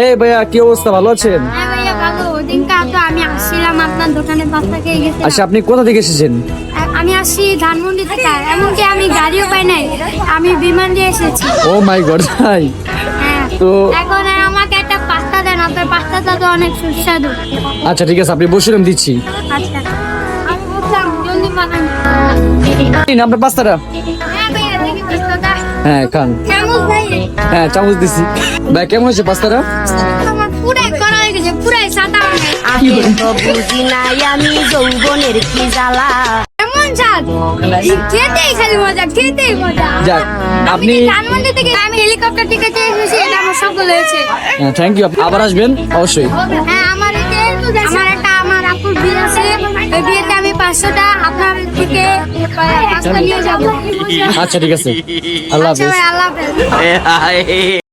এই ভাইয়া, কি অবস্থা, ভালো আছেন? হ্যাঁ ভাইয়া ভালো। ওদিনকে তো আমি আসছিলাম আপনার দোকানে পাস্তা খেয়ে গেছি। আচ্ছা, আপনি কোথা থেকে এসেছেন? আমি আসছি ধানমন্ডি থেকে, এমনকি আমি গাড়িও পাই নাই, আমি বিমান দিয়ে এসেছি। ও মাই গড ভাই। হ্যাঁ, তো- এখন আর আমাকে একটা পাস্তা দেন, আপনার পাস্তাটা তো অনেক সুস্বাদু। আচ্ছা ঠিক আছে, আপনি বসুন, আমি দিচ্ছি। আচ্ছা, আমি বুঝলাম, জলদি বানান। নিন আপনার পাস্তাটা। হ্যাঁ ভাইয়া, দেখি পাস্তাটা হ্যাঁ খান। কেমন ভাই? হ্যাঁ, চামচ দিছি। ভাই কেমন হয়েছে পাস্তাটা? আমার পুরাই করা হয়ে গেছে, পুরাই সাদা হয়ে গেছে। আগে তো বুঝি নাই আমি যৌবনের কি জ্বালা। কেমন স্বাদ? খেতেই খালি মজা, খেতেই মজা। যাক, আমি আপনি ধানমন্ডি থেকে, আমি হেলিকপ্টার থেকে এসেছি, এটা আমার সফল হয়েছে। থ্যাংক ইউ, আবার আসবেন অবশ্যই। হ্যাঁ, আমার আপুর বিয়ে আছে, ওই বিয়েতে আমি 500টা আপনার থেকে পাস্তা নিয়ে যাবো। আচ্ছা ঠিক আছে, আল্লাহ আচ্ছা হাফেজ। ভাই, আল্লাহ হাফেজ।